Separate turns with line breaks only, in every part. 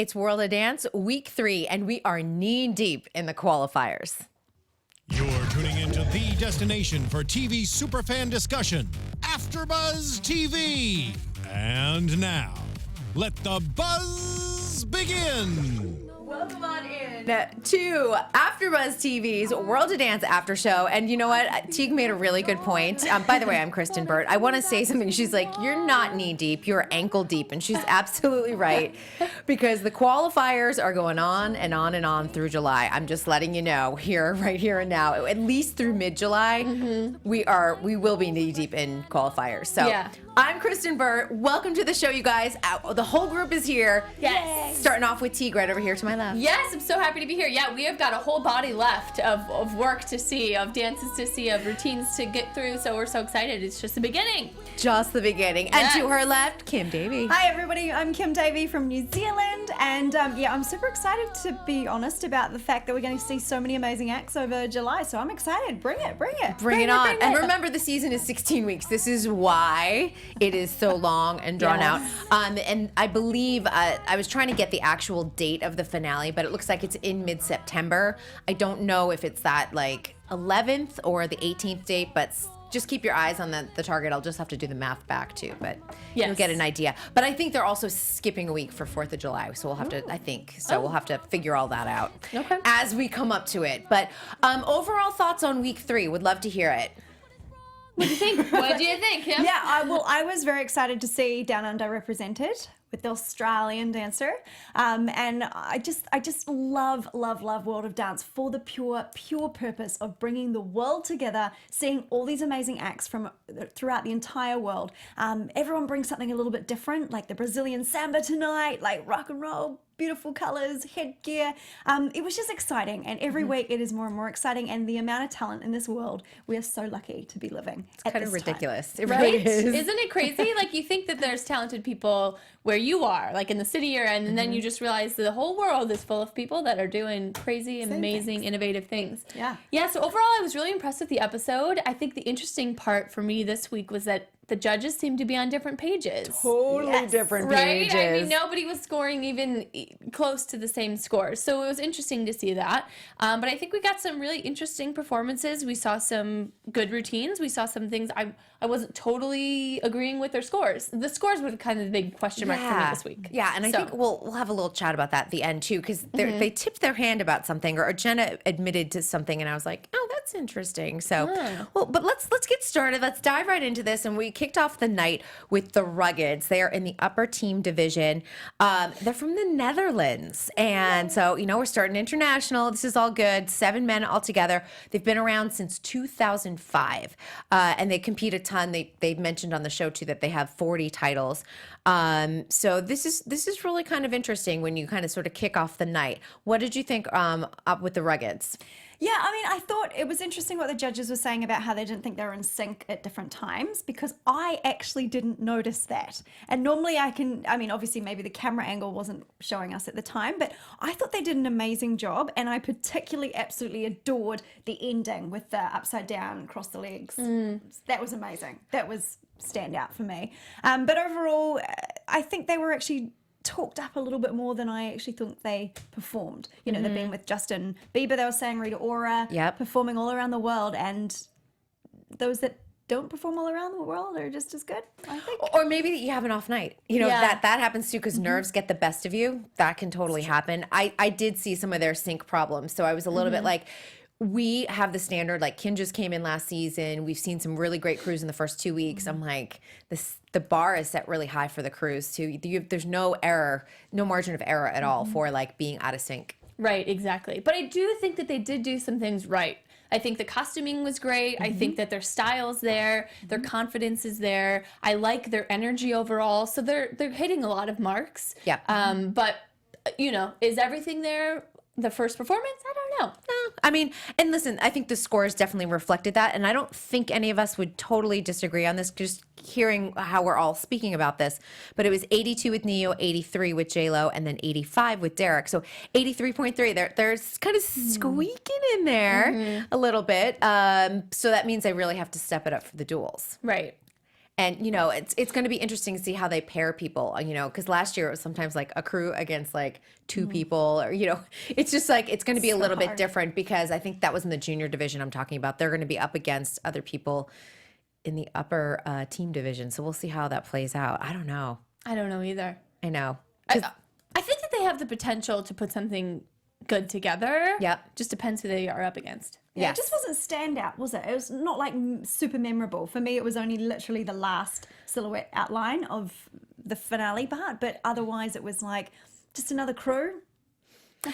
It's World of Dance Week 3, and we are knee-deep in the qualifiers.
You're tuning into the destination for TV superfan discussion, AfterBuzz TV. And now, let the buzz begin.
Welcome on in to AfterBuzz TV's World of Dance After Show. And you know what? Tiege made a really good point. By the way, I'm Kristyn Burtt. I want to say something. She's like, you're not knee deep, you're ankle deep. And she's absolutely right, because the qualifiers are going on and on and on through July. I'm just letting you know right here and now, at least through mid-July, we will be knee deep in qualifiers. So yeah. I'm Kristyn Burtt. Welcome to the show, you guys. The whole group is here.
Yes.
Starting off with Tiege right over here to my left.
Yes, I'm so happy to be here. Yeah, we have got a whole body left of work to see, of dances to see, of routines to get through. So we're so excited. It's just the beginning.
Just the beginning.
Yes.
And to her left, Kim Davey.
Hi everybody, I'm Kim Davey from New Zealand, and yeah, I'm super excited, to be honest, about the fact that we're going to see so many amazing acts over July. So I'm excited. Bring it.
Bring it on. And remember, the season is 16 weeks. This is why it is so long and drawn out. And I believe I was trying to get the actual date of the finale, but it looks like it's in mid-September. I don't know if it's that like 11th or the 18th date, but just keep your eyes on the target. I'll just have to do the math back too, but you'll get an idea. But I think they're also skipping a week for 4th of July, so we'll have to, we'll have to figure all that out as we come up to it. But overall thoughts on week 3, would love to hear it.
What do you think? What do you think, Kim?
Yeah, I was very excited to see Down Under represented with the Australian dancer, and I just love World of Dance for the pure purpose of bringing the world together, seeing all these amazing acts from throughout the entire world. Everyone brings something a little bit different, like the Brazilian samba tonight, like rock and roll, beautiful colors, headgear. It was just exciting, and every week it is more and more exciting, and the amount of talent in this world, we are so lucky to be living.
It's kind of ridiculous. It
right?
really is.
Isn't it crazy? Like, you think that there's talented people where you are, like in the city you're in, and then you just realize that the whole world is full of people that are doing crazy, amazing, innovative things. Yeah, so overall I was really impressed with the episode. I think the interesting part for me this week was that the judges seemed to be on different pages.
Totally different pages.
Right? I mean, nobody was scoring even close to the same score. So it was interesting to see that. But I think we got some really interesting performances. We saw some good routines. We saw some things I wasn't totally agreeing with their scores. The scores were kind of the big question mark for me this week.
Yeah, and I think we'll have a little chat about that at the end too, because they tipped their hand about something, or Jenna admitted to something, and I was like, oh, that's interesting. So, well, but let's get started. Let's dive right into this. And we kicked off the night with the Ruggeds. They are in the upper team division. They're from the Netherlands, and so we're starting international. This is all good. 7 men altogether. They've been around since 2005, and they compete a ton. They mentioned on the show too that they have 40 titles. So this is really kind of interesting when you kind of sort of kick off the night. What did you think up with the Ruggeds?
Yeah, I mean, I thought it was interesting what the judges were saying about how they didn't think they were in sync at different times, because I actually didn't notice that. And normally obviously maybe the camera angle wasn't showing us at the time, but I thought they did an amazing job, and I particularly absolutely adored the ending with the upside down across the legs. That was amazing. That was standout for me. But overall, I think they were actually talked up a little bit more than I actually thought they performed. They've been with Justin Bieber, they were saying Rita Ora, performing all around the world, and those that don't perform all around the world are just as good, I think.
Or maybe you have an off night. That happens too, because nerves get the best of you. That can totally happen. I did see some of their sync problems, so I was a little bit like, we have the standard, like Kim just came in last season. We've seen some really great crews in the first 2 weeks. I'm like, the bar is set really high for the crews too. There's no error, no margin of error at all for like being out of sync.
Right, exactly. But I do think that they did do some things right. I think the costuming was great. I think that their style's there, their confidence is there. I like their energy overall. So they're hitting a lot of marks. Yeah. But is everything there? The first performance? I don't know.
No, I mean, and listen, I think the scores definitely reflected that, and I don't think any of us would totally disagree on this, just hearing how we're all speaking about this. But it was 82 with Neo, 83 with J-Lo, and then 85 with Derek. So 83.3, they're kind of squeaking in there a little bit. So that means I really have to step it up for the duels.
Right.
And, you know, it's going to be interesting to see how they pair people, you know, because last year it was sometimes like a crew against like two people, or, you know, it's just like, it's going to be a little bit different, because I think that was in the junior division I'm talking about. They're going to be up against other people in the upper team division. So we'll see how that plays out. I don't know.
I don't know either.
I know.
I think that they have the potential to put something good together.
Yep.
Just depends who they are up against.
Yeah, it just wasn't standout, was it? It was not like super memorable. For me, it was only literally the last silhouette outline of the finale part, but otherwise it was like just another crew.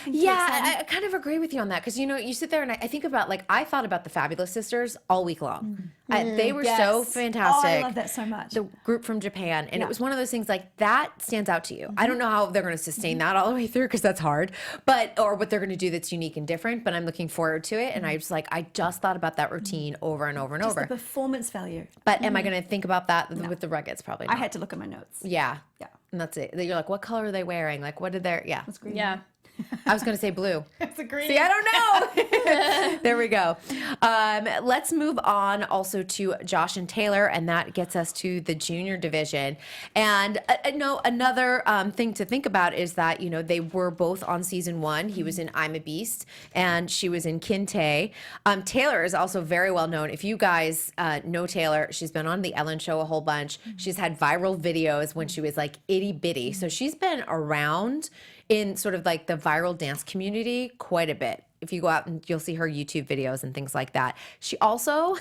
Yeah, I kind of agree with you on that, because, you know, you sit there and I think about, like, I thought about the Fabulous Sisters all week long. They were so fantastic.
Oh, I love that so much.
The group from Japan. And it was one of those things, like, that stands out to you. I don't know how they're going to sustain that all the way through, because that's hard, or what they're going to do that's unique and different, but I'm looking forward to it. And I just thought about that routine over and over and over.
The performance value.
But am I going to think about that with the Ruggets? Probably not.
I had to look at my notes.
Yeah.
Yeah.
And that's it. You're like, what color are they wearing? Like, what did their,
That's great.
Yeah.
I was going to say blue.
That's a green.
See, I don't know. There we go. Let's move on also to Josh and Taylor, and that gets us to the junior division. And another thing to think about is that, you know, they were both on season 1. He was in I'm a Beast, and she was in Kinte. Taylor is also very well known. If you guys know Taylor, she's been on the Ellen Show a whole bunch. She's had viral videos when she was like itty bitty. So she's been around in sort of like the viral dance community quite a bit. If you go out and you'll see her YouTube videos and things like that. She also,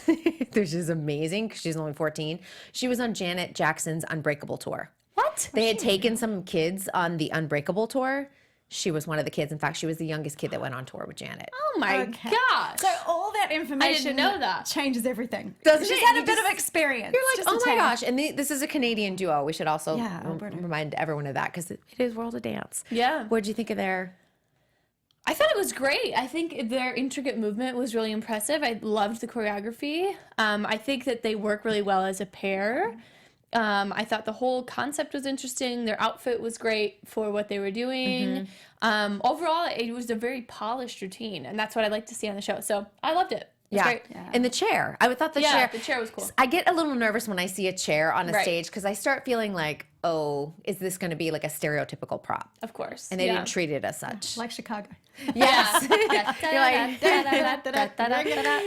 this is amazing because she's only 14. She was on Janet Jackson's Unbreakable tour.
What?
They had taken some kids on the Unbreakable tour. She was one of the kids. In fact, she was the youngest kid that went on tour with Janet.
Oh my gosh.
So all that information
know that.
changes everything.
Doesn't
She's
it?
had a
You
bit
just-
of experience.
You're like,
just a
oh my
tad.
gosh. And this is a Canadian duo. We should also
Yeah, Alberta.
remind everyone of that, because it is World of Dance.
Yeah.
What did you think of their...
I thought it was great. I think their intricate movement was really impressive. I loved the choreography. I think that they work really well as a pair. I thought the whole concept was interesting. Their outfit was great for what they were doing. Overall, it was a very polished routine, and that's what I like to see on the show. So I loved it. It was great.
And the chair. I thought the chair.
The chair was cool.
I get a little nervous when I see a chair on a
Right.
stage, because I start feeling like, oh, is this going to be like a stereotypical prop?
Of course.
And they didn't treat it as such.
Like Chicago.
Yes. You're like,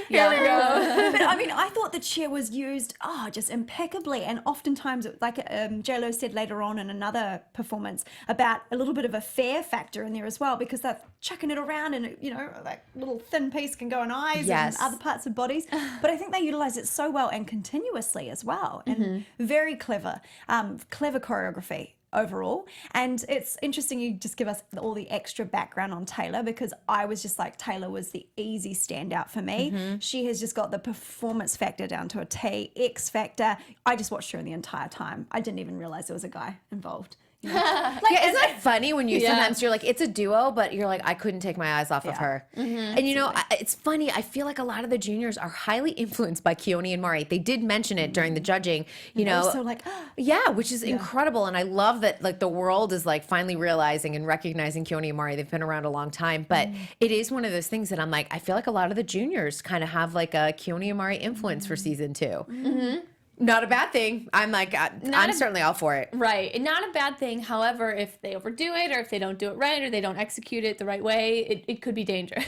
Here we go.
But I mean, I thought the chair was used just impeccably, and oftentimes, like J-Lo said later on in another performance, about a little bit of a fear factor in there as well, because they're chucking it around, and you know, that little thin piece can go on eyes
Yes.
and other parts of bodies. But I think they utilize it so well and continuously as well, and very clever choreography overall. And it's interesting you just give us all the extra background on Taylor, because I was just like, Taylor was the easy standout for me. She has just got the performance factor down to a T, X factor. I just watched her the entire time. I didn't even realize there was a guy involved. You know?
yeah, isn't that funny when you sometimes you're like, it's a duo, but you're like, I couldn't take my eyes off of her. And you know, it's funny. I feel like a lot of the juniors are highly influenced by Keone and Mari. They did mention it during the judging, you know.
So like,
yeah, which is incredible. And I love that like the world is like finally realizing and recognizing Keone and Mari. They've been around a long time, but it is one of those things that I'm like, I feel like a lot of the juniors kind of have like a Keone and Mari influence for season 2. Not a bad thing. I'm like, I'm certainly all for it.
Right. And not a bad thing. However, if they overdo it, or if they don't do it right, or they don't execute it the right way, it could be dangerous.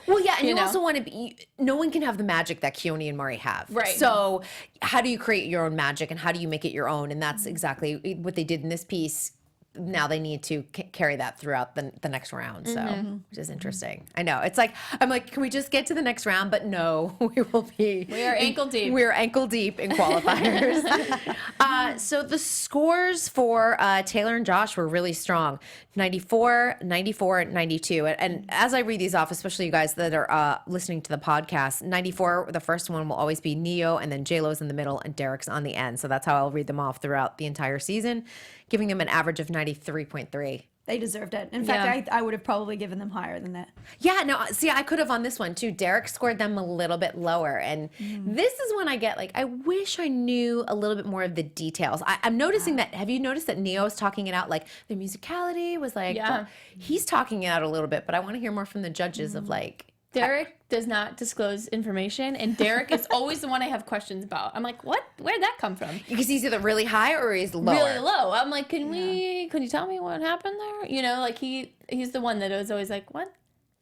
Well, yeah, and you
know?
also want to be, no one can have the magic that Keone and Mari have.
Right.
So how do you create your own magic, and how do you make it your own? And that's exactly what they did in this piece. Now they need to carry that throughout the next round. So, which is interesting. I know. It's like, I'm like, can we just get to the next round? But no, we
are ankle deep.
We're ankle deep in qualifiers. So the scores for Taylor and Josh were really strong. 94, 94, 92. And as I read these off, especially you guys that are listening to the podcast, 94, the first one will always be Neo, and then J-Lo's in the middle, and Derek's on the end. So that's how I'll read them off throughout the entire season, giving them an average of 93.3.
they deserved it. In fact, I would have probably given them higher than that.
Yeah, no, see, I could have on this one too. Derek scored them a little bit lower. And this is when I get like, I wish I knew a little bit more of the details. I'm noticing that, have you noticed that Neo's talking it out? Like the musicality was like, well, he's talking it out a little bit, but I want to hear more from the judges of like,
Derek does not disclose information, and Derek is always the one I have questions about. I'm like, what? Where'd that come from?
Because he's either really high or he's lower.
Really low. I'm like, can you tell me what happened there? You know, like he's the one that is always like, what?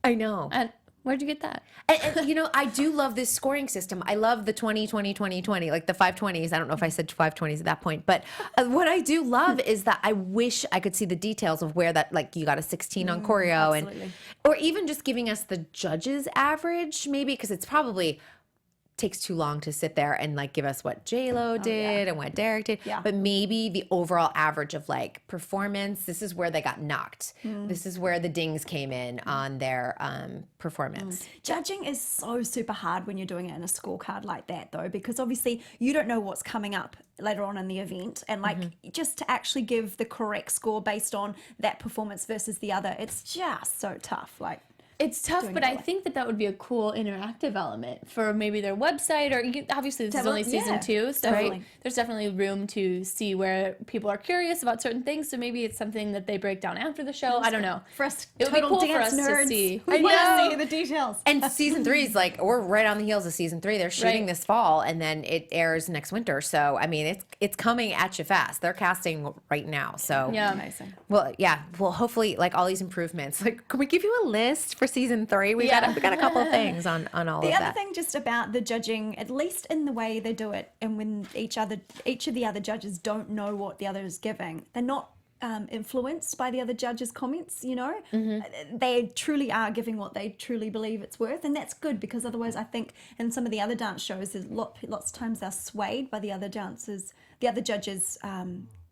I know.
And where'd you get that?
And, you know, I do love this scoring system. I love the 20, 20, 20, 20, like the 520s. I don't know if I said 520s at that point. But what I do love is that I wish I could see the details of where that, like, you got a 16 on choreo.
Absolutely.
Or even just giving us the judges' average, maybe, because it's probably takes too long to sit there and like give us what J-Lo did and what Derek did.
Yeah.
But maybe the overall average of like performance, this is where they got knocked. This is where the dings came in on their performance.
Judging is so super hard when you're doing it in a scorecard like that, though, because obviously you don't know what's coming up later on in the event, and like just to actually give the correct score based on that performance versus the other, it's just so tough. Like,
It's tough, but I think that would be a cool interactive element for maybe their website, or obviously this is only season 2, so there's definitely room to see where people are curious about certain things. So maybe it's something that they break down after the show. I don't know.
for us,
It would be
total
cool for
dance
us
nerds,
to see.
we want to see the details.
And season 3 is like, we're right on the heels of season 3. They're shooting
Right.
this fall, and then it airs next winter. So I mean, it's coming at you fast. They're casting right now. So
Yeah.
Amazing.
Well, yeah. Well, hopefully, like all these improvements. Like, can we give you a list for season 3? We got a couple of things on all of
The
that.
other thing just about the judging, at least in the way they do it, and when each of the other judges don't know what the other is giving, they're not influenced by the other judges' comments, you know? They truly are giving what they truly believe it's worth, and that's good, because otherwise I think in some of the other dance shows, there's lots of times they're swayed by the other judges'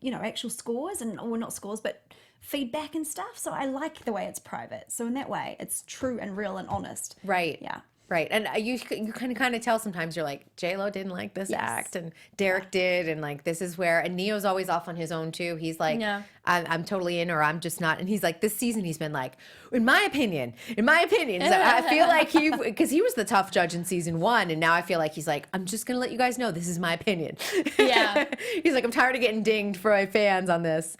you know, actual scores, or not scores, but feedback and stuff. So I like the way it's private. So in that way, it's true and real and honest.
Right.
Yeah.
Right. And you can kind of tell sometimes, you're like, J-Lo didn't like this act, and Derek did, and like this is where, and Neo's always off on his own too. He's like, I'm totally in, or I'm just not. And he's like, this season he's been like, in my opinion. So I feel like because he was the tough judge in season 1, and now I feel like he's like, I'm just gonna let you guys know this is my opinion.
Yeah.
He's like, I'm tired of getting dinged for my fans on this.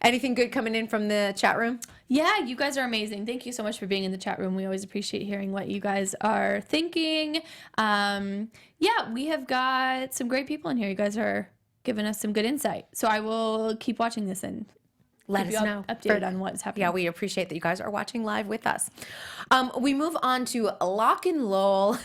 Anything good coming in from the chat room?
Yeah, you guys are amazing. Thank you so much for being in the chat room. We always appreciate hearing what you guys are thinking. Yeah, we have got some great people in here. You guys are giving us some good insight. So I will keep watching this and
Let
keep
us
you
know.
updated on what's happening.
Yeah, we appreciate that you guys are watching live with us. We move on to Lock and Lowell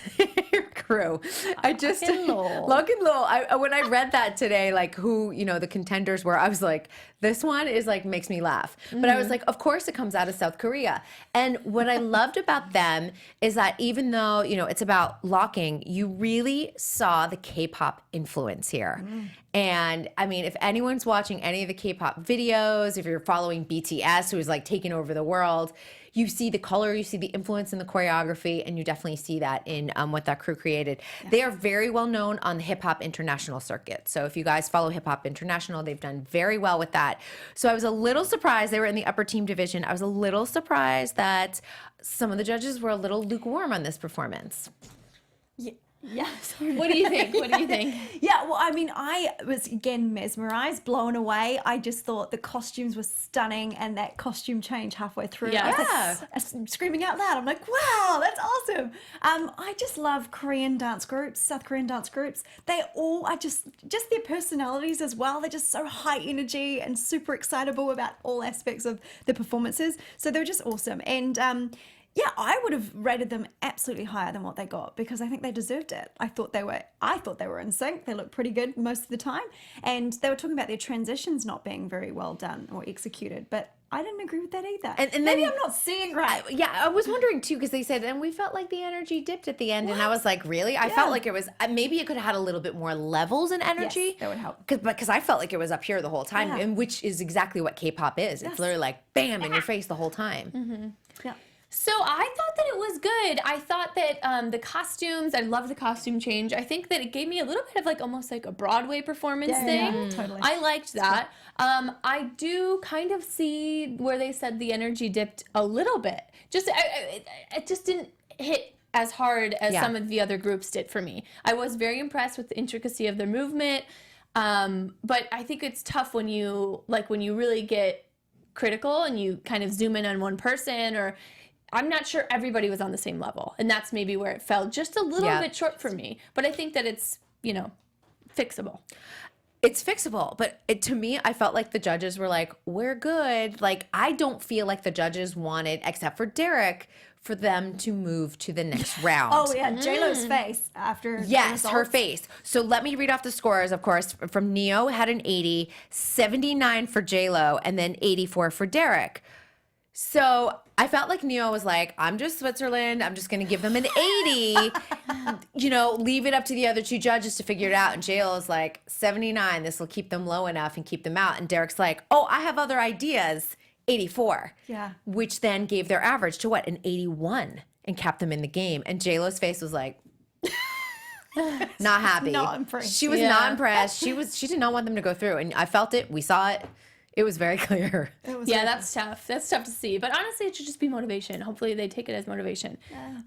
crew.
Lock and Lowell.
Lock and Lowell. When I read that today, like who, you know, the contenders were, I was like, this one is like, makes me laugh. But I was like, of course it comes out of South Korea. And what I loved about them is that even though, you know, it's about locking, you really saw the K-pop influence here. And I mean, if anyone's watching any of the K-pop videos, if you're following BTS, who is like taking over the world, you see the color, you see the influence in the choreography, and you definitely see that in what that crew created. Yeah. They are very well known on the Hip Hop International circuit. So if you guys follow Hip Hop International, they've done very well with that. So I was a little surprised. They were in the upper team division. I was a little surprised that some of the judges were a little lukewarm on this performance.
Yeah. Sorry.
What do you think? What do you think?
Yeah, well, I mean, I was again mesmerized, blown away. I just thought the costumes were stunning, and that costume change halfway through.
Yeah.
I was like, screaming out loud. I'm like, wow, that's awesome. I just love Korean dance groups, South Korean dance groups. They all are just their personalities as well. They're just so high energy and super excitable about all aspects of the performances. So they're just awesome. And yeah, I would have rated them absolutely higher than what they got, because I think they deserved it. I thought they were in sync. They looked pretty good most of the time. And they were talking about their transitions not being very well done or executed, but I didn't agree with that either. And maybe I'm not seeing right.
Yeah, I was wondering too, because they said, and we felt like the energy dipped at the end. What? And I was like, really? I felt like it was, maybe it could have had a little bit more levels in energy.
Yes, that would help.
Because I felt like it was up here the whole time, and which is exactly what K-pop is. It's literally like, bam, in your face the whole time.
Mm-hmm. Yeah.
So I thought that it was good. I thought that the costumes, I love the costume change. I think that it gave me a little bit of like almost like a Broadway performance thing.
Yeah, totally.
I liked that. I do kind of see where they said the energy dipped a little bit. It just didn't hit as hard as some of the other groups did for me. I was very impressed with the intricacy of their movement. But I think it's tough when you really get critical and you kind of zoom in on one person, or I'm not sure everybody was on the same level. And that's maybe where it fell just a little bit short for me. But I think that it's, fixable.
It's fixable, but to me, I felt like the judges were like, we're good. Like, I don't feel like the judges wanted, except for Derek, for them to move to the next round.
Oh, yeah, J-Lo's face after
Yes,
the
her
results.
face. So let me read off the scores, of course. From Neo had an 80, 79 for J-Lo, and then 84 for Derek. So I felt like Neo was like, I'm just Switzerland. I'm just going to give them an 80. Leave it up to the other two judges to figure it out. And J-Lo is like, 79. This will keep them low enough and keep them out. And Derek's like, oh, I have other ideas. 84.
Yeah.
Which then gave their average to what? An 81 and kept them in the game. And J-Lo's face was like, not happy.
Not impressed.
She was not impressed. She did not want them to go through. And I felt it. We saw it. It was very clear.
That's tough. That's tough to see. But honestly, it should just be motivation. Hopefully they take it as motivation.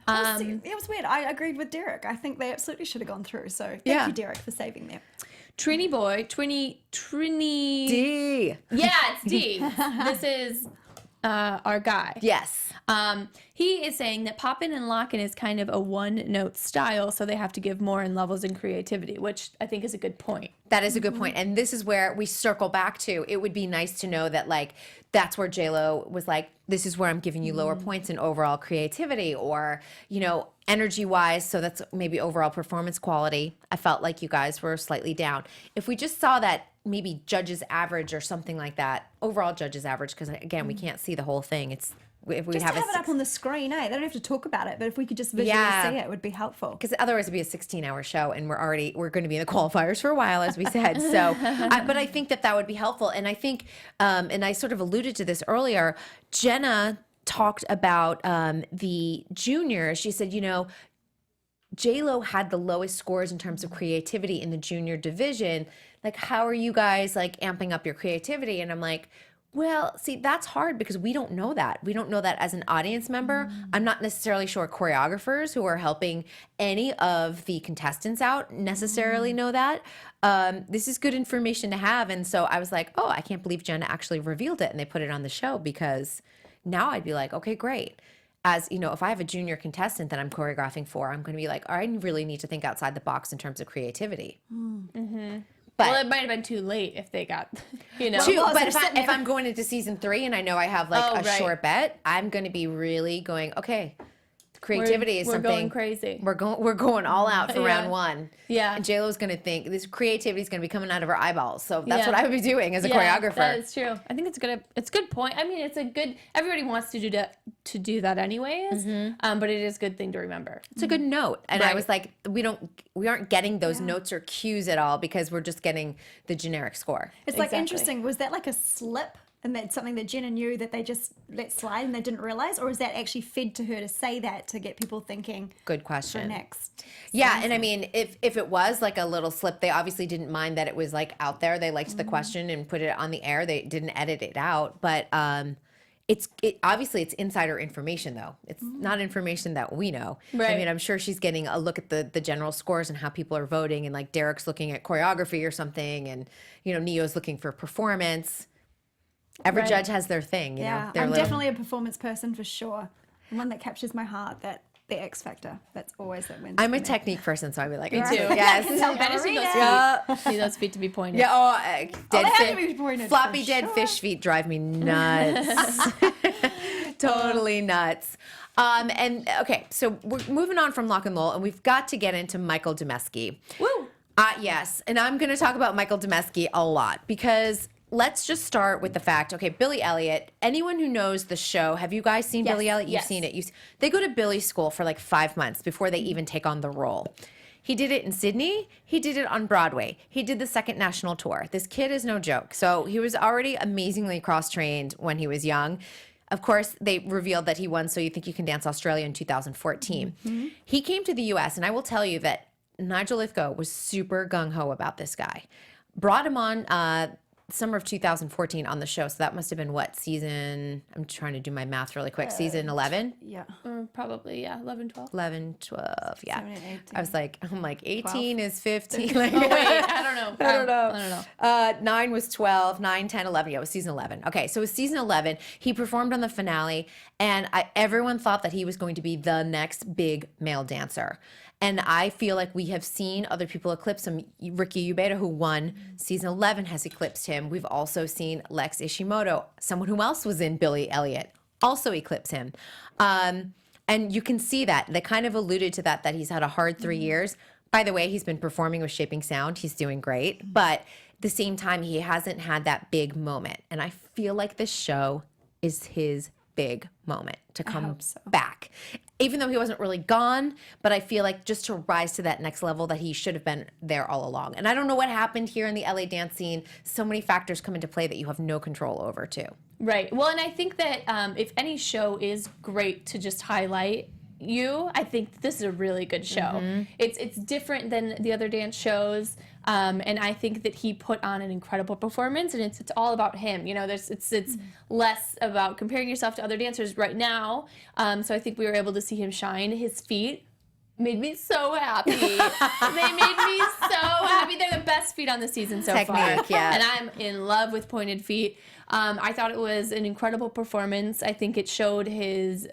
It was weird. I agreed with Derek. I think they absolutely should have gone through. So thank you, Derek, for saving them.
Trini boy, Trini.
D.
Yeah, it's D. This is our guy.
Yes.
He is saying that Poppin' and Lockin' is kind of a one-note style, so they have to give more in levels and creativity, which I think is a good point.
That is a good point. And this is where we circle back to, it would be nice to know that, like, that's where J-Lo was like, this is where I'm giving you lower points in overall creativity or, energy-wise. So that's maybe overall performance quality. I felt like you guys were slightly down. If we just saw that maybe judges average or something like that, overall judges average, because again, we can't see the whole thing. If we
Just
have
to have it up on the screen, They don't have to talk about it, but if we could just visually see it would be helpful.
Because otherwise it'd be a 16-hour show, and we're going to be in the qualifiers for a while, as we said. So, but I think that would be helpful, and I think, and I sort of alluded to this earlier. Jenna talked about the juniors. She said, J-Lo had the lowest scores in terms of creativity in the junior division. Like, how are you guys like amping up your creativity? And I'm like, well, see, that's hard because we don't know that. We don't know that as an audience member. I'm not necessarily sure choreographers who are helping any of the contestants out necessarily know that. This is good information to have. And so I was like, oh, I can't believe Jenna actually revealed it and they put it on the show, because now I'd be like, okay, great. As if I have a junior contestant that I'm choreographing for, I'm going to be like, I really need to think outside the box in terms of creativity. But
it might have been too late if they got,
but if I'm going into season 3 and I know I have like short bet, I'm going to be really going, okay, creativity is something.
We're going crazy.
We're going all out for round 1.
Yeah.
And JLo's going to think this creativity is going to be coming out of her eyeballs. So that's what I would be doing as a choreographer.
That is true. I think it's a good point. I mean, everybody wants to do that anyways. But it is a good thing to remember.
It's a good note. And I was like, we aren't getting those notes or cues at all because we're just getting the generic score.
It's like interesting. Was that like a slip? And that's something that Jenna knew that they just let slide and they didn't realize? Or is that actually fed to her to say that to get people thinking?
Good question.
For next.
Yeah, and I mean, if it was like a little slip, they obviously didn't mind that it was like out there. They liked the question and put it on the air. They didn't edit it out. But obviously it's insider information though. It's not information that we know.
Right.
I mean, I'm sure she's getting a look at the general scores and how people are voting, and like Derek's looking at choreography or something, and Neo's looking for performance. Every judge has their thing,
Yeah,
their
I'm
little...
definitely a performance person for sure. One that captures my heart, the X factor. That's always that wins.
I'm a technique person, so I'd be like,
Me too.
Yes.
I just need those feet to be pointed.
Yeah,
they have to be pointed,
floppy
for
dead
sure.
fish feet drive me nuts. Totally nuts. And okay, so we're moving on from Lock and Lowell, and we've got to get into Michael Demesky.
Woo!
Yes, and I'm going to talk about Michael Demesky a lot because let's just start with the fact, okay, Billy Elliot, anyone who knows the show, have you guys seen Billy Elliot? You've seen it. They go to Billy's school for like 5 months before they even take on the role. He did it in Sydney. He did it on Broadway. He did the second national tour. This kid is no joke. So he was already amazingly cross-trained when he was young. Of course, they revealed that he won So You Think You Can Dance Australia in 2014. He came to the U.S., and I will tell you that Nigel Lythgoe was super gung-ho about this guy. Brought him on summer of 2014 on the show. So that must have been what season? I'm trying to do my math really quick. Season 11?
Yeah.
Probably, yeah, 11, 12.
11, 12, yeah.
17, 18.
I'm like 18 is 15.
Oh, wait, I don't know.
I don't know.
I don't know.
9 was 12, 9, 10, 11. Yeah, it was season 11. Okay, so it was season 11. He performed on the finale, and everyone thought that he was going to be the next big male dancer. And I feel like we have seen other people eclipse him. Ricky Ubeda, who won season 11, has eclipsed him. We've also seen Lex Ishimoto, someone who else was in Billy Elliot, also eclipse him. And you can see that. They kind of alluded to that he's had a hard 3 years. By the way, he's been performing with Shaping Sound. He's doing great. But at the same time, he hasn't had that big moment. And I feel like this show is his big moment to come back. Even though he wasn't really gone, but I feel like just to rise to that next level that he should have been there all along. And I don't know what happened here in the LA dance scene. So many factors come into play that you have no control over too.
Right. Well, and I think that if any show is great to just highlight you, I think this is a really good show. It's different than the other dance shows, and I think that he put on an incredible performance, and it's all about him. You know, it's less about comparing yourself to other dancers right now. So I think we were able to see him shine. His feet made me so happy. They made me so happy. They're the best feet on the season so far.
Yeah.
And I'm in love with pointed feet. I thought it was an incredible performance. I think it showed his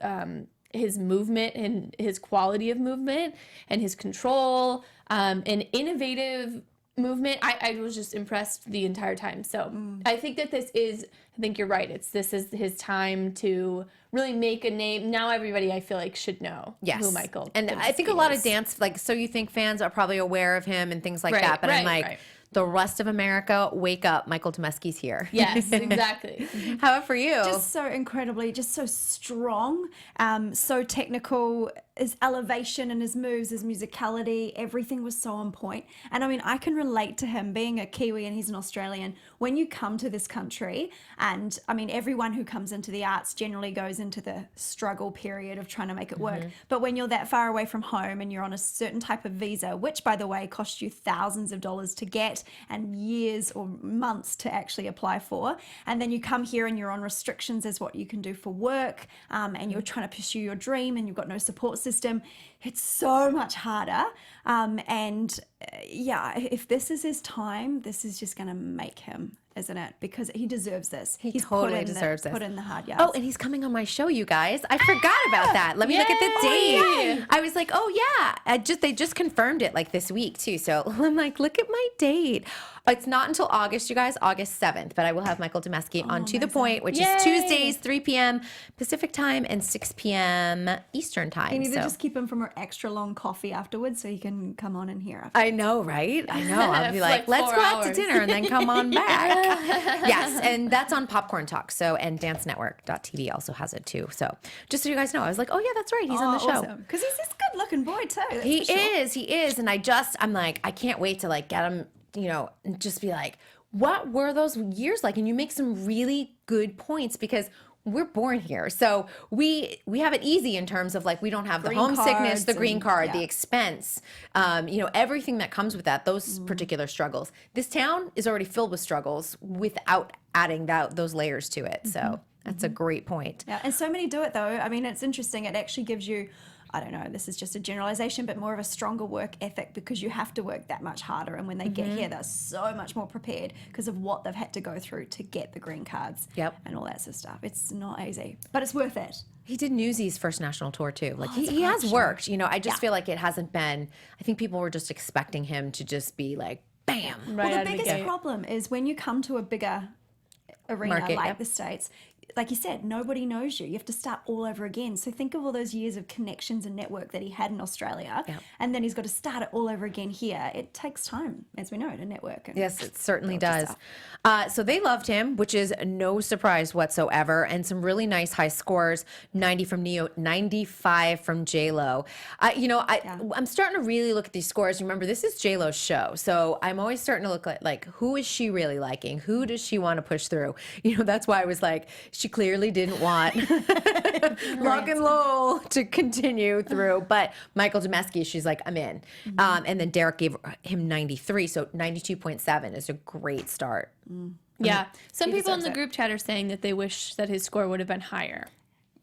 movement and his quality of movement and his control, and innovative movement. I was just impressed the entire time. So I think that I think you're right. This is his time to really make a name. Now everybody, I feel like, should know who Michael
And
Dembski
I think a lot
is.
of dance, like So You Think fans are probably aware of him and things like that. But I'm like, the rest of America, wake up. Michael Dembski's here.
Yes, exactly.
How about for you?
Just so incredibly, just so strong, so technical. His elevation and his moves, his musicality, everything was so on point. And I mean, I can relate to him being a Kiwi and he's an Australian. When you come to this country, and I mean, everyone who comes into the arts generally goes into the struggle period of trying to make it work. But when you're that far away from home and you're on a certain type of visa, which by the way costs you thousands of dollars to get and years or months to actually apply for, and then you come here and you're on restrictions as what you can do for work, and you're trying to pursue your dream and you've got no support system, it's so much harder. Yeah, if this is his time, this is just going to make him, isn't it? Because he deserves this. He's
totally deserves this.
Put in the hard yards.
Oh, and he's coming on my show, you guys. I forgot about that. Let me look at the date. I was like, oh yeah. They just confirmed it like this week too. So I'm like, look at my date. It's not until August, you guys, August 7th. But I will have Michael Dembski on To The Point, which is Tuesdays, 3 p.m. Pacific time and 6 p.m. Eastern time.
You need to just keep him from an extra long coffee afterwards so he can come on and hear.
I know, right? I know. I'll be like, let's go out to dinner and then come on back. Yes, and that's on Popcorn Talk. So, and dancenetwork.tv also has it too. So, just so you guys know, I was like, oh yeah, that's right. He's on the show.
Because he's this good-looking boy too.
He is. And I'm like, I can't wait to like get him, and just be like, what were those years like? And you make some really good points because we're born here. So we have it easy in terms of like, we don't have the homesickness, the green card, the expense, everything that comes with that, those particular struggles. This town is already filled with struggles without adding those layers to it. So that's a great point.
Yeah, and so many do it though. I mean, it's interesting. It actually gives you, I don't know, this is just a generalization, but more of a stronger work ethic because you have to work that much harder. And when they get here, they're so much more prepared because of what they've had to go through to get the green cards and all that sort of stuff. It's not easy, but it's worth it.
He did Newsy's first national tour too. Like he has worked, I just feel like it hasn't been, I think people were just expecting him to just be like, bam.
Right, well, the biggest problem is when you come to a bigger arena like the States, like you said, nobody knows you. You have to start all over again. So think of all those years of connections and network that he had in Australia, and then he's got to start it all over again here. It takes time, as we know, to network.
Yes, it certainly does. So they loved him, which is no surprise whatsoever, and some really nice high scores, 90 from Neo, 95 from J-Lo. I'm starting to really look at these scores. Remember, this is J-Lo's show, so I'm always starting to look at, like, who is she really liking? Who does she want to push through? That's why I was like, she clearly didn't want Lock and Lowell to continue through. But Michael Dembski, she's like, I'm in. And then Derek gave him 93, so 92.7 is a great start.
Yeah. Some
he
people in
deserves
the
it.
group chat are saying that they wish that his score would have been higher.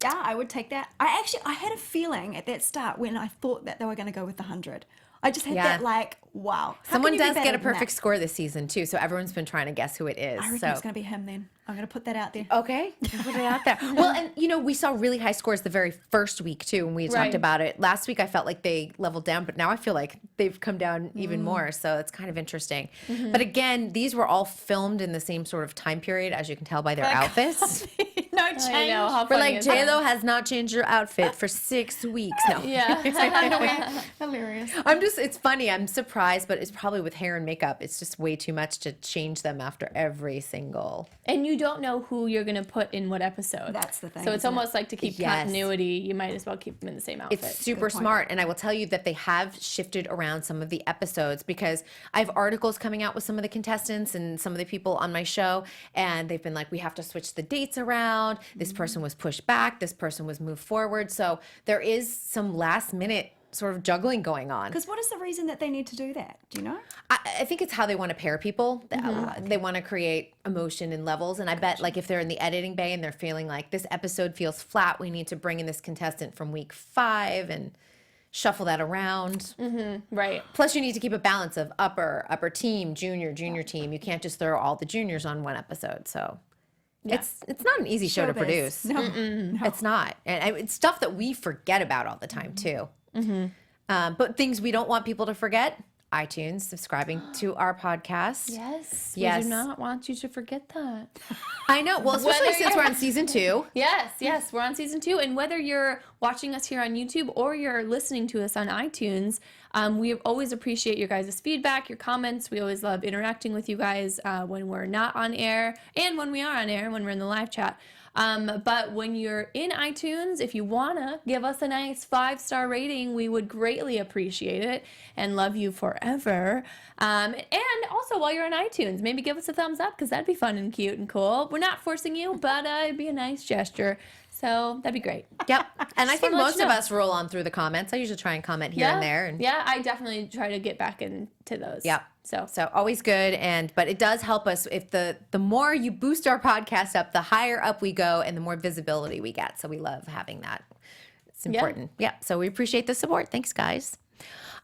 Yeah, I would take that. I had a feeling at that start when I thought that they were going to go with the 100. I just had
Yeah.
that like, wow. How
Someone
can you be
does
better
get a
than
perfect
that?
score this season too, so everyone's been trying to guess who it is.
I reckon
so
it's going to be him then. I'm going to put that out there.
okay, put it out there. Well, and we saw really high scores the very first week too, when we
Right.
talked about it. Last week I felt like they leveled down, but now I feel like they've come down even more. So it's kind of interesting. But again, these were all filmed in the same sort of time period, as you can tell by their outfits.
No change.
I know. How
We're
funny
like,
is that?
J-Lo has not changed her outfit for 6 weeks. No.
Yeah.
Hilarious.
It's funny. I'm surprised, but it's probably with hair and makeup. It's just way too much to change them after every single.
And you don't know who you're going to put in what episode.
That's the thing,
So it's
isn't it?
almost like to keep
Yes.
continuity, you might as well keep them in the same outfit.
It's super smart. And I will tell you that they have shifted around some of the episodes because I have articles coming out with some of the contestants and some of the people on my show. And they've been like, we have to switch the dates around. This person was pushed back. This person was moved forward. So there is some last minute sort of juggling going on.
Because what is the reason that they need to do that? Do you know?
I think it's how they want to pair people. They want to create emotion and levels. And I bet like if they're in the editing bay and they're feeling like this episode feels flat, we need to bring in this contestant from week 5 and shuffle that around.
Right.
Plus you need to keep a balance of upper team, junior team. You can't just throw all the juniors on one episode. So it's not an easy show to
Showbiz.
produce.
No.
It's not. And it's stuff that we forget about all the time too. But things we don't want people to forget, iTunes, subscribing to our podcast.
Yes.
Yes.
We do not want you to forget that.
I know. Well, especially
Whether
since
you're-
we're on season 2.
Yes, we're on season 2. And whether you're watching us here on YouTube or you're listening to us on iTunes, we always appreciate your guys' feedback, your comments. We always love interacting with you guys when we're not on air and when we are on air, when we're in the live chat. But when you're in iTunes, if you want to give us a nice 5-star rating, we would greatly appreciate it and love you forever. And also while you're on iTunes, maybe give us a thumbs up because that'd be fun and cute and cool. We're not forcing you, but it'd be a nice gesture. So that'd be great.
Yep. And I think
wanna let
most
you
of
know.
us roll on through the comments. I usually try and comment here and there. And
Yeah, I definitely try to get back into those.
Yep.
So
always good. But it does help us if the more you boost our podcast up, the higher up we go and the more visibility we get. So we love having that. It's important. Yeah. So we appreciate the support. Thanks, guys.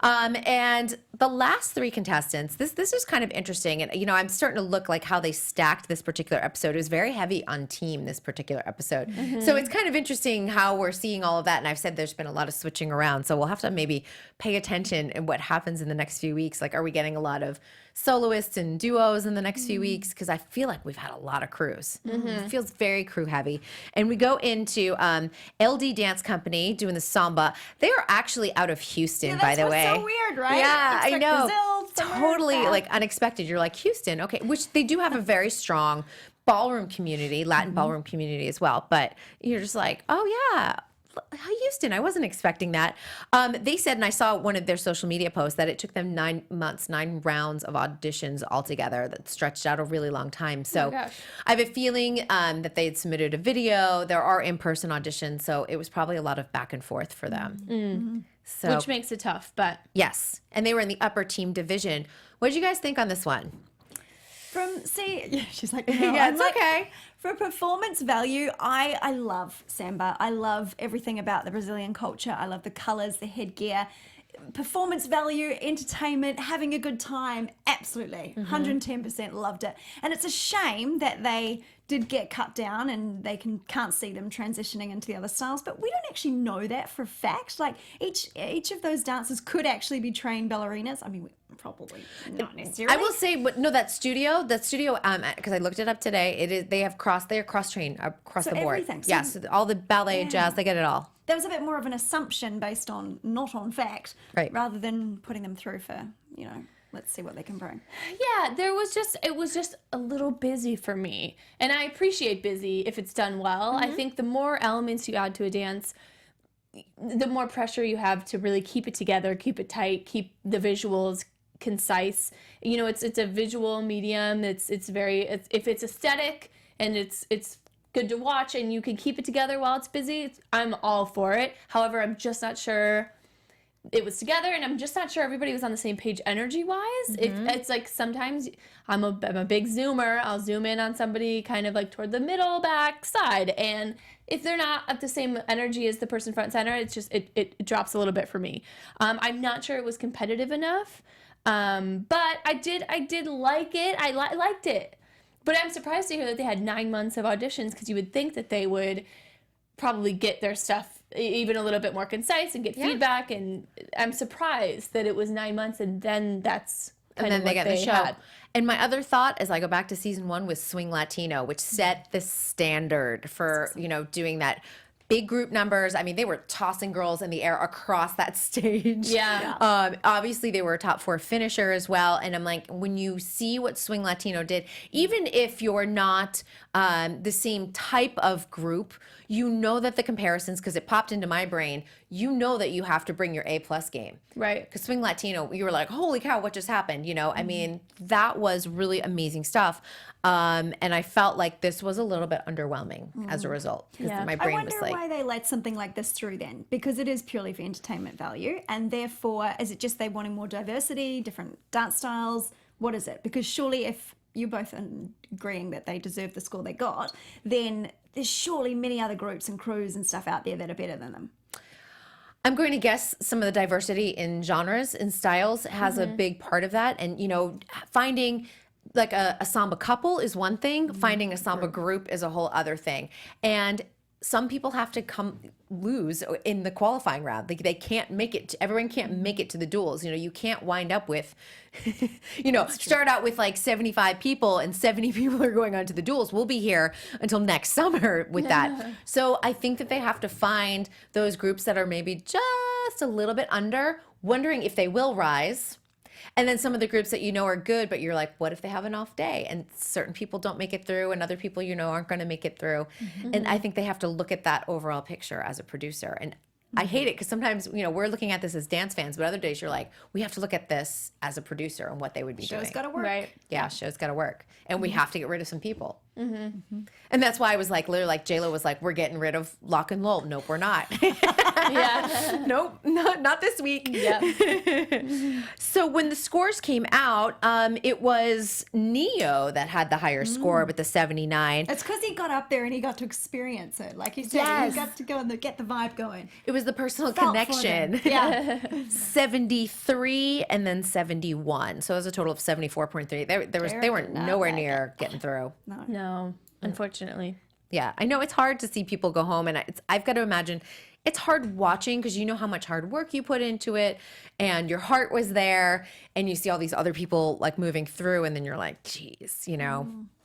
And the last 3 contestants, this is kind of interesting. And, I'm starting to look like how they stacked this particular episode. It was very heavy on team, this particular episode. So it's kind of interesting how we're seeing all of that. And I've said there's been a lot of switching around. So we'll have to maybe pay attention in what happens in the next few weeks. Like, are we getting a lot of soloists and duos in the next few weeks? Because I feel like we've had a lot of crews. It feels very crew heavy. And we go into LD Dance Company doing the samba. They are actually out of Houston, by the way.
So weird, right?
Yeah, I
Expect
know.
Brazil, somewhere
Totally
back.
like unexpected. You're like, Houston, okay. Which they do have a very strong ballroom community, Latin ballroom community as well. But you're just like, oh yeah, Houston, I wasn't expecting that. They said, and I saw one of their social media posts, that it took them 9 months, 9 rounds of auditions altogether that stretched out a really long time. So
gosh.
I have a feeling that they had submitted a video. There are in-person auditions, so it was probably a lot of back and forth for them. So
which makes it tough, but
yes, and they were in the upper team division. What did you guys think on this one?
She's like,
Yeah, it's okay.
For performance value, I love samba. I love everything about the Brazilian culture. I love the colors, the headgear. Performance value, entertainment, having a good time, absolutely. 110% loved it. And it's a shame that they did get cut down and they can't see them transitioning into the other styles, but we don't actually know that for a fact. Like each of those dancers could actually be trained ballerinas. I mean, probably not necessarily.
I will say, but no, that studio, because I looked it up today. They're cross-trained across
So
the board.
everything. So-
Yes, all the ballet, jazz, they get it all.
That was a bit more of an assumption based on not on fact,
Right.
rather than putting them through for, let's see what they can bring.
yeah, it was just a little busy for me. And I appreciate busy if it's done well. I think the more elements you add to a dance, the more pressure you have to really keep it together, keep it tight, keep the visuals concise. It's a visual medium. If it's aesthetic and it's good to watch and you can keep it together while it's busy, I'm all for it. However, I'm just not sure it was together, and I'm just not sure everybody was on the same page energy-wise. It's like sometimes I'm a big zoomer. I'll zoom in on somebody kind of like toward the middle, back, side, and if they're not at the same energy as the person front center, it's just it drops a little bit for me. I'm not sure it was competitive enough, but I did like it. I liked it, but I'm surprised to hear that they had 9 months of auditions, because you would think that they would probably get their stuff even a little bit more concise and get feedback, and I'm surprised that it was 9 months and then that's kind of what they had.
And my other thought, as I go back to season 1, was Swing Latino, which set the standard for, doing that. Big group numbers. I mean, they were tossing girls in the air across that stage.
Yeah.
Obviously, they were a top 4 finisher as well. And I'm like, when you see what Swing Latino did, even if you're not the same type of group, you know that the comparisons, because it popped into my brain, you know that you have to bring your A+ game.
Right.
Because Swing Latino, you were like, holy cow, what just happened? I mean, that was really amazing stuff. And I felt like this was a little bit underwhelming as a result. Because my brain was like,
I wonder why they let something like this through then, because it is purely for entertainment value. And therefore, is it just they wanting more diversity, different dance styles? What is it? Because surely if you're both agreeing that they deserve the score they got, then there's surely many other groups and crews and stuff out there that are better than them.
I'm going to guess some of the diversity in genres and styles has a big part of that. And, finding like a samba couple is one thing. Finding a samba group is a whole other thing. And some people have to lose in the qualifying round. Like they can't make it. Everyone can't make it to the duels. You can't wind up with, start out with like 75 people and 70 people are going on to the duels. We'll be here until next summer with that. So I think that they have to find those groups that are maybe just a little bit under, wondering if they will rise. And then some of the groups that are good, but you're like, what if they have an off day? And certain people don't make it through, and other people aren't going to make it through. And I think they have to look at that overall picture as a producer. And I hate it because sometimes, we're looking at this as dance fans, but other days you're like, we have to look at this as a producer and what they would be doing.
Show's got to work.
Right.
Yeah, show's got to work. And we have to get rid of some people. And that's why I was like, literally, like J-Lo was like, we're getting rid of Lock and Loll. Nope, we're not. Nope, not this week.
Yep.
So when the scores came out, it was Neo that had the higher score with the 79.
It's because he got up there and he got to experience it. Like you said, he got to go and get the vibe going.
It was the personal
Felt for
connection.
them. Yeah.
73 and then 71. So it was a total of 74.3. They were nowhere near getting through.
No, unfortunately.
Yeah, I know it's hard to see people go home, and I've got to imagine it's hard watching because you know how much hard work you put into it, and your heart was there, and you see all these other people like moving through, and then you're like, geez,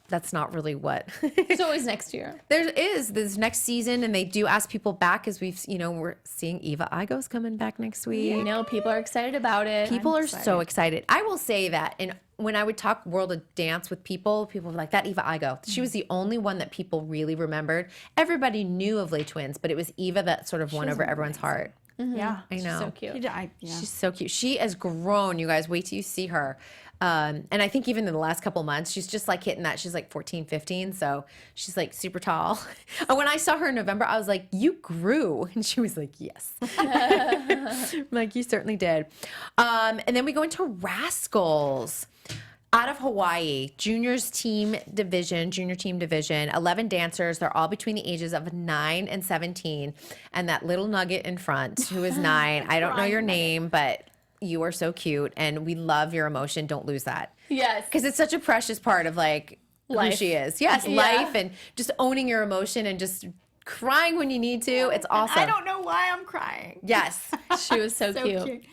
that's not really what.
It's always next year.
There's next season, and they do ask people back, as we're seeing Eva Igo's coming back next week.
I know people are excited about it.
People are so excited. I will say that, when I would talk World of Dance with people were like, that Eva Igo. She was the only one that people really remembered. Everybody knew of Les Twins, but it was Eva that sort of won over everyone's heart.
Yeah.
I know.
So cute.
She's so cute. She has grown, you guys. Wait till you see her. And I think even in the last couple months, she's just like hitting that. She's like 14, 15. So she's like super tall. And when I saw her in November, I was like, you grew. And she was like, yes. I'm like, you certainly did. And then we go into Rascals. Out of Hawaii, junior team division, 11 dancers. They're all between the ages of 9 and 17. And that little nugget in front, who is 9, I don't know your name, but you are so cute. And we love your emotion. Don't lose that.
Yes.
Because it's such a precious part of like
Life.
who she is. Yes,
Yeah.
life and just owning your emotion and just crying when you need to. It's awesome.
I don't know why I'm crying.
Yes.
She was so,
So
cute.
cute.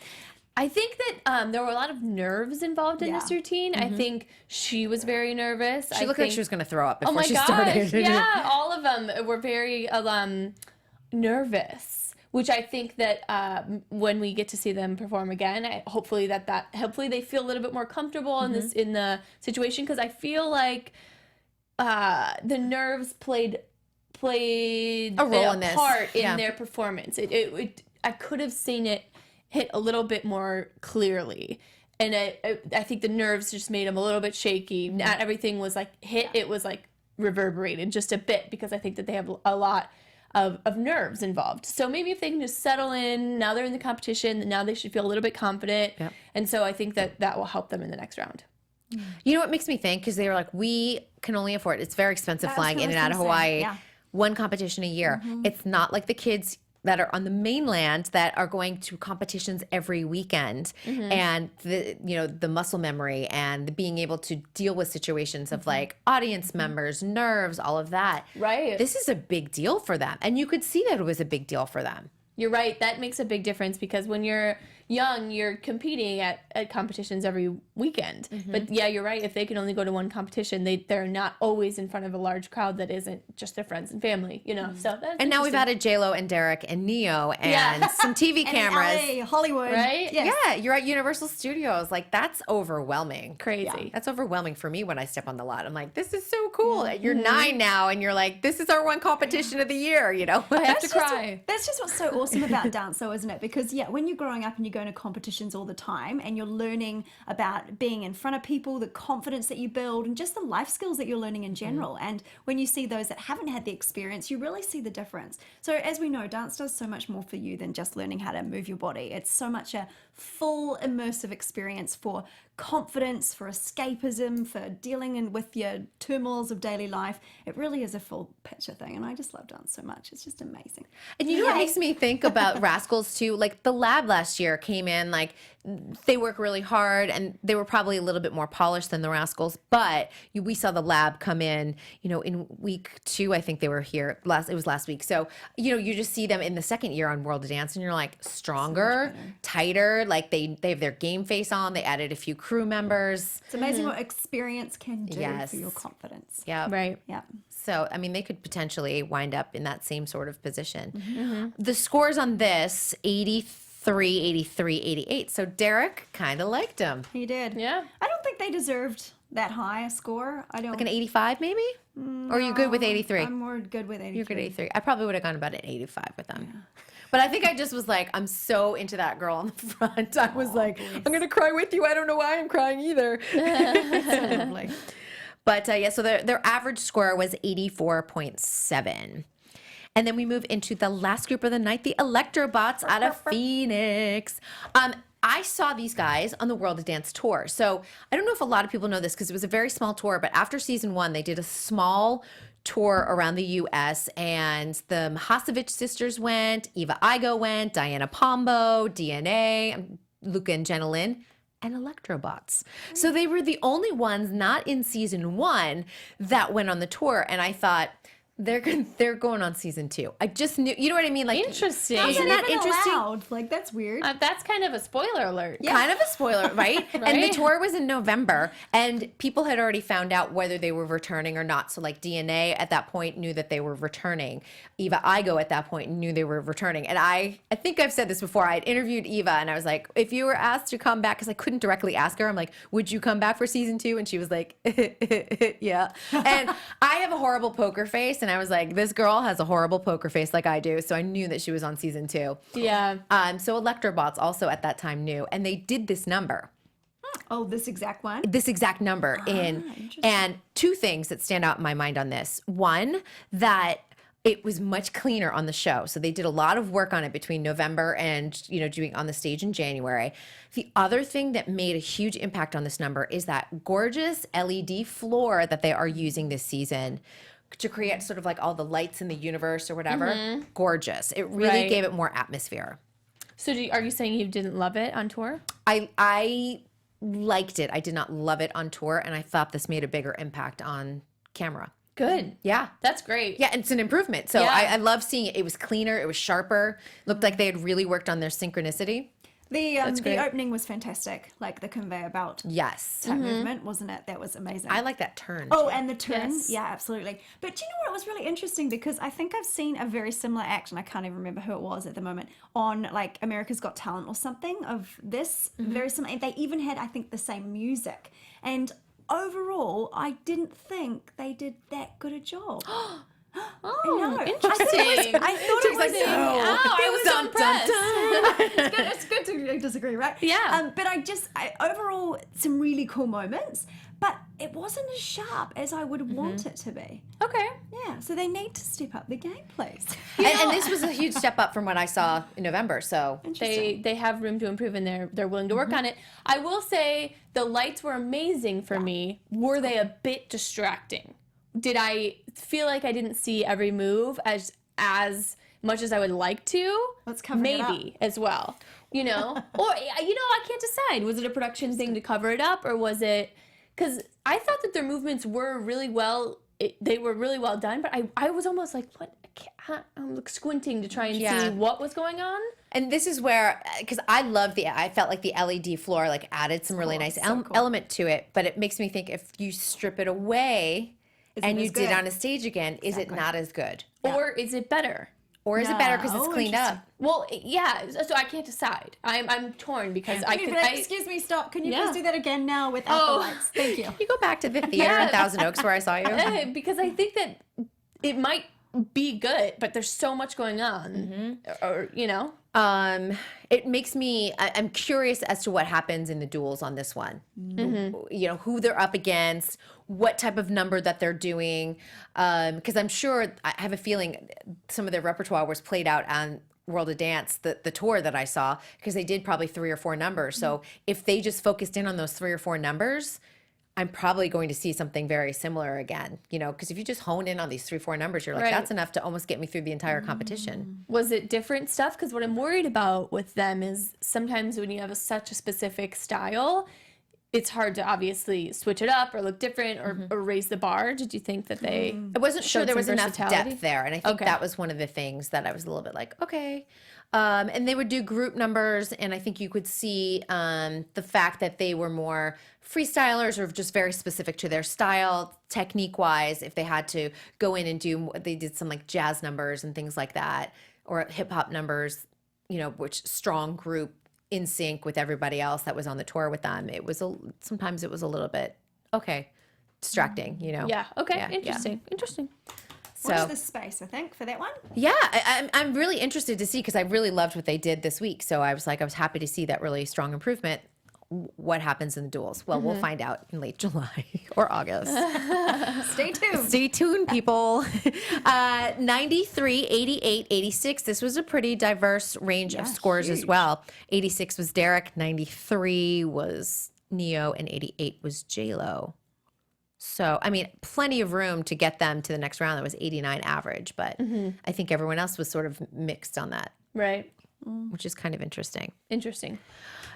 I think that there were a lot of nerves involved in this routine. I think she was very nervous.
She looked like she was going to throw up before
Oh my
she
gosh,
started.
yeah, all of them were very nervous, which I think that when we get to see them perform again, hopefully they feel a little bit more comfortable in the situation, because I feel like the nerves played
a role in this.
part in
Yeah.
their performance. I could have seen it hit a little bit more clearly. And I think the nerves just made him a little bit shaky. Not everything was like hit. It was like reverberated just a bit, because I think that they have a lot of nerves involved. So maybe if they can just settle in, now they're in the competition, now they should feel a little bit confident.
Yep.
And so I think that will help them in the next round.
You know what makes me think? Because they were like, we can only afford, it's very expensive flying in and out of Hawaii.
Yeah.
One competition a year. It's not like the kids that are on the mainland that are going to competitions every weekend, and the muscle memory and the being able to deal with situations of like audience members, nerves, all of that.
Right.
This is a big deal for them, and you could see that it was a big deal for them.
You're right. That makes a big difference because when you're young, you're competing at competitions every weekend. But yeah, you're right. If they can only go to one competition, they're not always in front of a large crowd that isn't just their friends and family, you know. So that's
And now we've added J-Lo and Derek and Neo and some TV cameras.
LA, Hollywood.
Right?
Yes.
Yeah, you're at Universal Studios. Like, that's overwhelming.
Crazy.
Yeah.
That's overwhelming for me when I step on the lot. I'm like, this is so cool. You're 9 now, and you're like, this is our one competition of the year, you know?
I have to cry.
That's just what's so awesome about dance, though, isn't it? Because, yeah, when you're growing up and you're going to competitions all the time and you're learning about being in front of people, the confidence that you build, and just the life skills that you're learning in general. And when you see those that haven't had the experience, you really see the difference. So as we know, dance does so much more for you than just learning how to move your body. It's so much a full immersive experience for confidence, for escapism, for dealing with your turmoils of daily life. It really is a full picture thing, and I just love dance so much. It's just amazing.
And you know what makes me think about Rascals too? Like, the lab last year came in, like, they work really hard, and they were probably a little bit more polished than the Rascals, but we saw the lab come in, you know, in week 2, I think they were here, it was last week. So, you know, you just see them in the second year on World of Dance, and you're like, stronger, tighter, like they have their game face on, they added a few crew members.
It's amazing what experience can do
Yes.
for your confidence.
Yeah.
Right.
Yeah.
So, I mean, they could potentially wind up in that same sort of position. The scores on this, 83, 83, 88. So Derek kind of liked him.
He did.
Yeah.
I don't think they deserved that high a score. I don't.
Like an 85 maybe? Or are you good with 83?
I'm more good with 83.
You're good at 83. I probably would have gone about an 85 with them. But I think I just was like, I'm so into that girl on the front. I was like, I'm going to cry with you. I don't know why I'm crying either. But yeah, so their average score was 84.7. And then we move into the last group of the night, the Electrobots out of Phoenix. I saw these guys on the World of Dance tour. So I don't know if a lot of people know this because it was a very small tour, but after season 1, they did a small tour around the U.S. and the Hasovich sisters went, Eva Igo went, Diana Pombo, DNA, Luca and Jenna Lynn, and Electrobots. So they were the only ones not in season 1 that went on the tour. And I thought, they're going on season 2. I just knew, you know what I mean? Like,
Interesting.
Isn't that interesting?
Allowed? Like, that's weird.
That's kind of a spoiler alert.
Kind of a spoiler, right? And the tour was in November, and people had already found out whether they were returning or not. So, like, DNA at that point knew that they were returning. Eva Igo at that point knew they were returning. And I think I've said this before. I had interviewed Eva, and I was like, if you were asked to come back, because I couldn't directly ask her, I'm like, would you come back for season 2? And she was like, yeah. And I have a horrible poker face, and I was like, this girl has a horrible poker face like I do. So I knew that she was on season 2.
Yeah.
So Electrobots also at that time knew, and they did this number.
Oh, this exact one?
This exact number and 2 things that stand out in my mind on this. One, that it was much cleaner on the show. So they did a lot of work on it between November and, you know, doing on the stage in January. The other thing that made a huge impact on this number is that gorgeous LED floor that they are using this season to create sort of like all the lights in the universe or whatever. Gorgeous. It really gave it more atmosphere.
So are you saying you didn't love it on tour?
I liked it. I did not love it on tour, and I thought this made a bigger impact on camera.
Good.
Yeah.
That's great.
Yeah, and it's an improvement. So
Yeah.
I love seeing it. It was cleaner. It was sharper. Looked like they had really worked on their synchronicity.
The
great.
opening was fantastic. Like the conveyor belt
Yes.
type movement, wasn't it? That was amazing.
I like that turn.
Oh, and the turn.
Yes.
Yeah, absolutely. But do you know what was really interesting? Because I think I've seen a very similar act, and I can't even remember who it was at the moment, on like America's Got Talent or something of this. Very similar. And they even had, I think, the same music. And overall, I didn't think they did that good a job.
Oh,
know.
interesting.
I thought it was
I was so impressed.
It's good to disagree, right?
Yeah.
But overall, some really cool moments, but it wasn't as sharp as I would want it to be.
Okay.
Yeah, so they need to step up the game, please.
And this was a huge step up from what I saw in November. So
They have room to improve, and they're willing to work on it. I will say the lights were amazing for me. Were they a bit distracting? Did I feel like I didn't see every move as much as I would like to?
Let's cover it up.
Maybe as well. Or I can't decide. Was it a production thing to cover it up, or was it? Because I thought that their movements were really well. They were really well done, but I was almost like, what? I'm squinting to try and see what was going on.
And this is where, because I felt like the LED floor like added some really nice element to it, but it makes me think if you strip it away and you did on a stage again, is it not as good?
Or is it better?
Or is it better because it's cleaned up?
Well, yeah. So I can't decide. I'm torn because
excuse me, stop. Can you please do that again now without the lights? Thank you.
You go back to the theater in Thousand Oaks where I saw you.
Because I think that it might be good, but there's so much going on, or
it makes me. I'm curious as to what happens in the duels on this one. Who they're up against, what type of number that they're doing, because I'm sure I have a feeling some of their repertoire was played out on World of Dance, the tour that I saw, because they did probably 3 or 4 numbers. So if they just focused in on those 3 or 4 numbers, I'm probably going to see something very similar again, because if you just hone in on these 3, 4 numbers, you're like, that's enough to almost get me through the entire competition.
Was it different stuff? Because what I'm worried about with them is sometimes when you have such a specific style, it's hard to obviously switch it up or look different or raise the bar. Did you think that they
I wasn't sure there was enough
versatility?
depth there. And I think that was one of the things that I was a little bit like, okay. And they would do group numbers. And I think you could see the fact that they were more freestylers or just very specific to their style, technique-wise, if they had to go in and they did some like jazz numbers and things like that, or hip-hop numbers, which strong group in sync with everybody else that was on the tour with them. Sometimes it was a little bit, distracting,
Yeah, okay,
Yeah,
interesting.
So,
Watch this space, I think, for that one.
Yeah, I'm really interested to see because I really loved what they did this week. So I was happy to see that really strong improvement. What happens in the duels? Well, we'll find out in late July or August.
Stay tuned.
Stay tuned, people. 93, 88, 86. This was a pretty diverse range of scores as well. 86 was Derek, 93 was Neo, and 88 was J-Lo. So, plenty of room to get them to the next round. That was 89 average, but I think everyone else was sort of mixed on that.
Right.
Which is kind of interesting.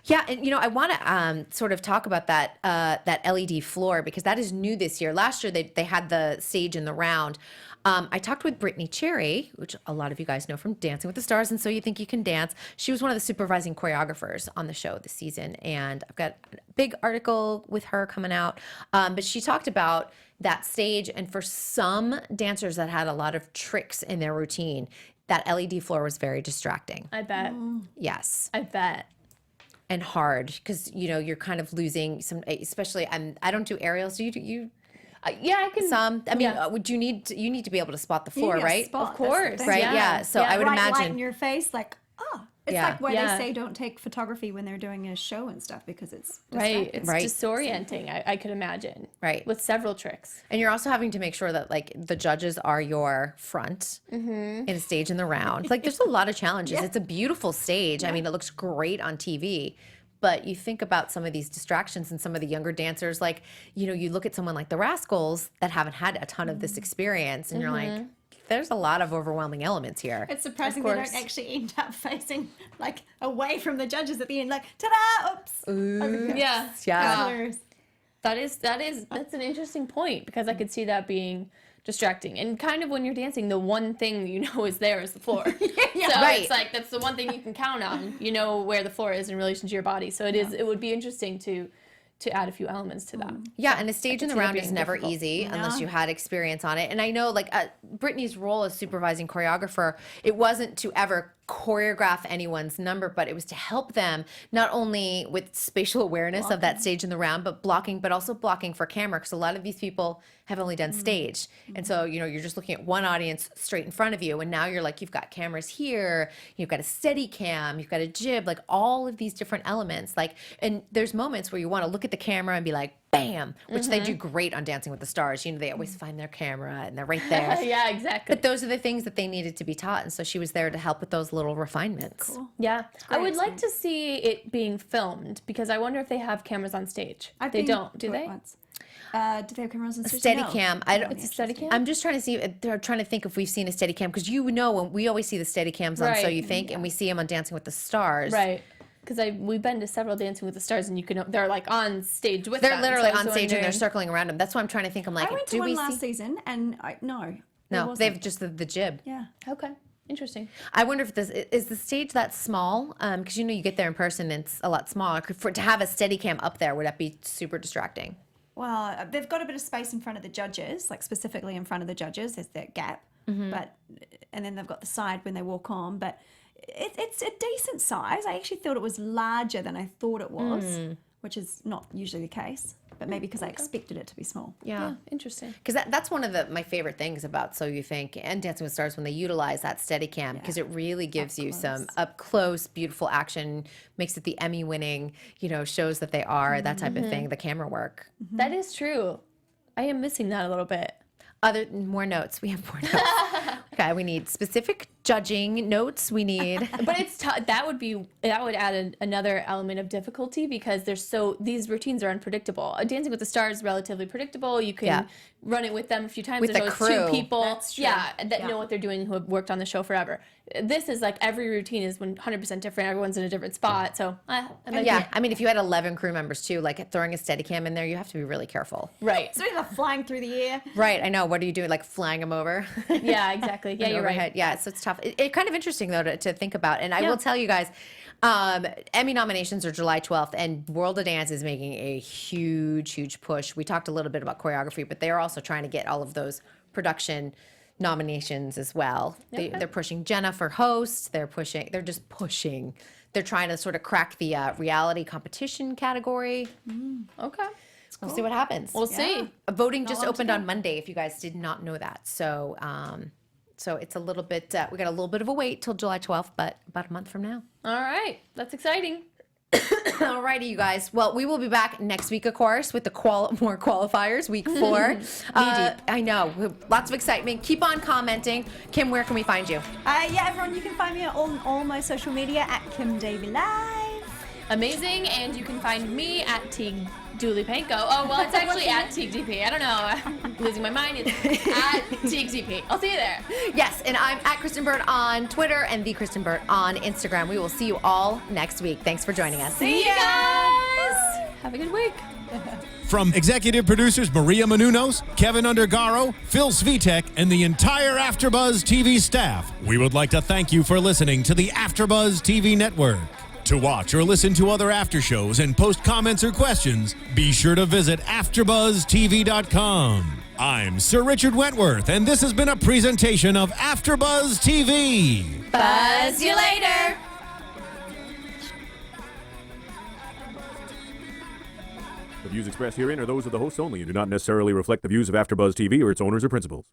Yeah, and I want to sort of talk about that LED floor because that is new this year. Last year they had the stage in the round. I talked with Brittany Cherry, which a lot of you guys know from Dancing with the Stars and So You Think You Can Dance. She was one of the supervising choreographers on the show this season, and I've got a big article with her coming out. But she talked about that stage, and for some dancers that had a lot of tricks in their routine, that LED floor was very distracting.
I bet.
Yes.
I bet.
And hard because you're kind of losing some. Especially, I don't do aerials. Do you?
Yeah, I can.
Some. Would you need to be able to spot the floor, right?
Of course,
right? Yeah. So I would imagine
light in your face, like it's like why they say don't take photography when they're doing a show and stuff because it's
right. It's
right.
disorienting. I could imagine.
Right.
With several tricks.
And you're also having to make sure that like the judges are your front in a stage in the round. Like there's a lot of challenges. It's a beautiful stage. It looks great on TV. But you think about some of these distractions and some of the younger dancers, like, you look at someone like the Rascals that haven't had a ton of this experience, and you're like, there's a lot of overwhelming elements here.
It's surprising they don't actually end up facing like away from the judges at the end, like, ta-da, oops.
Ooh.
Yeah.
Yeah.
That's an interesting point because I could see that being distracting. And kind of when you're dancing, the one thing is there is the floor. So it's like that's the one thing you can count on. You know where the floor is in relation to your body. So it would be interesting to to add a few elements to that.
Yeah, and a stage in the
see that
round is
being
never
difficult.
easy unless you had experience on it. And I know, like, Brittany's role as supervising choreographer, it wasn't to ever choreograph anyone's number, but it was to help them not only with spatial awareness of that stage in the round, but also blocking for camera, because a lot of these people have only done stage. And so, you know, you're just looking at one audience straight in front of you, and now you're like, you've got cameras here, you've got a steady cam, you've got a jib, like all of these different elements. Like, and there's moments where you want to look at the camera and be like, bam, which they do great on Dancing with the Stars. You know, they always find their camera and they're right there.
Yeah, exactly.
But those are the things that they needed to be taught. And so she was there to help with those little refinements.
Yeah, I would like to see it being filmed, because I wonder if they have cameras on stage. They don't, do they?
Once. Do they have cameras on stage?
Steady
No.
cam. I don't.
It's a steady cam?
I'm just trying to see. They're trying to think if we've seen a steady cam, because you know, when we always see the steady cams on So
Right.
You Think, and we see them on Dancing with the Stars.
Right. Because we've been to several Dancing with the Stars, and they're like on stage with
They're
them.
literally
So I was
on stage and they're
wondering-
circling around them. That's why I'm trying to think. I'm like,
I went to
do
one
we
last
see?
season, and no. there
No,
wasn't.
they've just the jib.
Yeah.
Okay, interesting.
I wonder if this is the stage that small, because you know, you get there in person and it's a lot smaller. To have a steady cam up there, would that be super distracting?
Well, they've got a bit of space in front of the judges, like specifically in front of the judges. There's that gap, but and then they've got the side when they walk on. But it's a decent size. I actually thought it was larger than I thought it was, which is not usually the case. But maybe because I expected it to be small.
Yeah.
Interesting.
Because that's one of my favorite things about So You Think and Dancing with the Stars, when they utilize that steady cam, because it really gives you some up close, beautiful action, makes it the Emmy winning, you know, shows that they are, that type of thing, the camera work.
That is true. I am missing that a little bit.
More notes. We have more notes. Okay, we need specific judging notes. We need.
But it's that would add another element of difficulty, because these routines are unpredictable. Dancing with the Stars is relatively predictable. You can run it with them a few times.
With
There's
the
always
crew.
two people,
That's true.
that know what they're doing, who have worked on the show forever. This is like every routine is 100% different. Everyone's in a different spot. So
Yeah, I mean, if you had 11 crew members too, like throwing a steady cam in there, you have to be really careful.
right.
So they're flying through the air.
Right, I know. What are you doing? Like flying them over?
Yeah, exactly. Yeah, you're
overhead.
right.
Yeah, so it's tough. It kind of interesting though to think about. And I will tell you guys, Emmy nominations are July 12th, and World of Dance is making a huge push. We talked a little bit about choreography, but they're also trying to get all of those production nominations as well. They're pushing Jenna for host. They're just pushing. They're trying to sort of crack the reality competition category.
Okay.
We'll see what happens.
We'll see.
Voting just opened on Monday, if you guys did not know that. So, so it's a little bit, we got a little bit of a wait till July 12th, but about a month from now.
All right. That's exciting.
Alrighty, you guys. Well, we will be back next week, of course, with the more qualifiers, week 4. I know. Lots of excitement. Keep on commenting. Kim, where can we find you?
Yeah, everyone, you can find me on all my social media at Kim Davey Live.
Amazing. And you can find me at Tiege Dooley-Panko. Oh, well, it's actually at Tiege DP. I don't know. I'm losing my mind. It's at Tiege DP. I'll see you there.
Yes, and I'm at Kristyn Burtt on Twitter and the Kristyn Burtt on Instagram. We will see you all next week. Thanks for joining us.
See you guys. Have a good week.
From executive producers Maria Menounos, Kevin Undergaro, Phil Svitek, and the entire AfterBuzz TV staff, we would like to thank you for listening to the AfterBuzz TV network. To watch or listen to other after shows and post comments or questions, be sure to visit AfterBuzzTV.com. I'm Sir Richard Wentworth, and this has been a presentation of AfterBuzz TV.
Buzz you later.
The views expressed herein are those of the hosts only and do not necessarily reflect the views of AfterBuzz TV or its owners or principals.